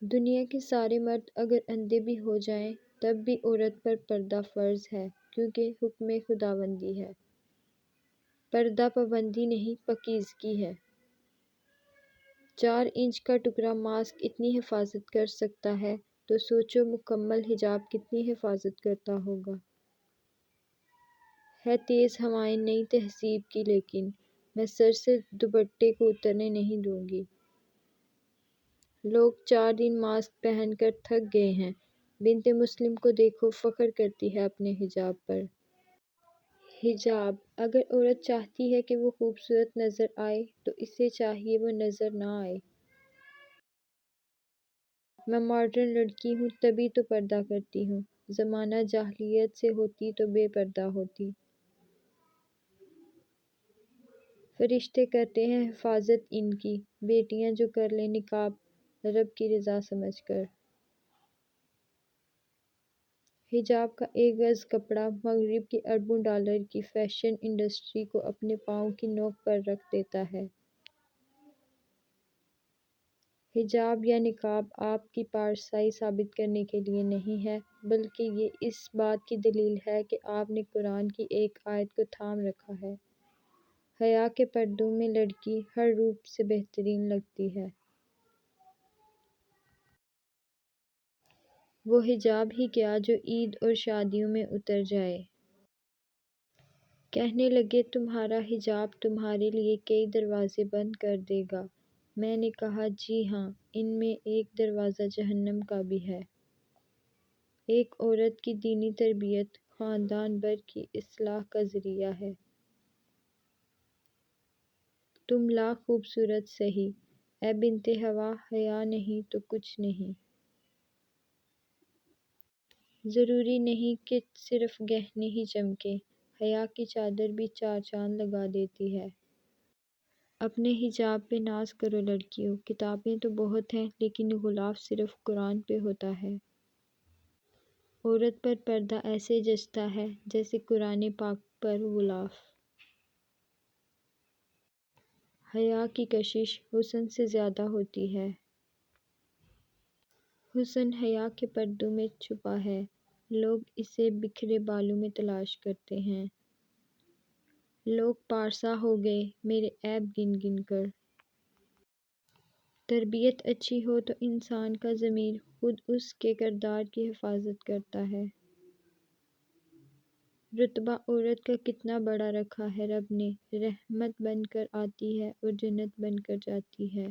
دنیا کے سارے مرد اگر اندھے بھی ہو جائیں تب بھی عورت پر پردہ فرض ہے، کیونکہ حکم خداوندی ہے۔ پردہ پابندی نہیں، پاکیزگی ہے۔ 4 انچ کا ٹکڑا ماسک اتنی حفاظت کر سکتا ہے تو سوچو مکمل حجاب کتنی حفاظت کرتا ہوگا۔ ہے تیز ہوائیں نئی تہذیب کی، لیکن میں سر سے دوپٹے کو اترنے نہیں دوں گی۔ لوگ 4 دن ماسک پہن کر تھک گئے ہیں۔ بنت مسلم کو دیکھو، فخر کرتی ہے اپنے حجاب پر۔ حجاب، اگر عورت چاہتی ہے کہ وہ خوبصورت نظر آئے تو اسے چاہیے وہ نظر نہ آئے۔ میں ماڈرن لڑکی ہوں تبھی تو پردہ کرتی ہوں، زمانہ جاہلیت سے ہوتی تو بے پردہ ہوتی۔ فرشتے کرتے ہیں حفاظت ان کی، بیٹیاں جو کر لیں نقاب رب کی رضا سمجھ کر۔ حجاب کا 1 گز کپڑا مغرب کی اربوں ڈالر کی فیشن انڈسٹری کو اپنے پاؤں کی نوک پر رکھ دیتا ہے۔ حجاب یا نقاب آپ کی پارسائی ثابت کرنے کے لیے نہیں ہے، بلکہ یہ اس بات کی دلیل ہے کہ آپ نے قرآن کی ایک آیت کو تھام رکھا ہے۔ حیا کے پردوں میں لڑکی ہر روپ سے بہترین لگتی ہے۔ وہ حجاب ہی کیا جو عید اور شادیوں میں اتر جائے۔ کہنے لگے تمہارا حجاب تمہارے لیے کئی دروازے بند کر دے گا۔ میں نے کہا جی ہاں، ان میں ایک دروازہ جہنم کا بھی ہے۔ ایک عورت کی دینی تربیت خاندان بھر کی اصلاح کا ذریعہ ہے۔ تم لاکھ خوبصورت سہی، اے بنت ہوا، حیا نہیں تو کچھ نہیں۔ ضروری نہیں کہ صرف گہنے ہی چمکیں، حیا کی چادر بھی 4 چاند لگا دیتی ہے۔ اپنے حجاب پہ ناز کرو لڑکیوں، کتابیں تو بہت ہیں لیکن غلاف صرف قرآن پہ ہوتا ہے۔ عورت پر پردہ ایسے جچتا ہے جیسے قرآن پاک پر غلاف۔ حیا کی کشش حسن سے زیادہ ہوتی ہے۔ حسن حیا کے پردوں میں چھپا ہے، لوگ اسے بکھرے بالوں میں تلاش کرتے ہیں۔ لوگ پارسا ہو گئے میرے عیب گن گن کر۔ تربیت اچھی ہو تو انسان کا ضمیر خود اس کے کردار کی حفاظت کرتا ہے۔ رتبہ عورت کا کتنا بڑا رکھا ہے رب نے، رحمت بن کر آتی ہے اور جنت بن کر جاتی ہے۔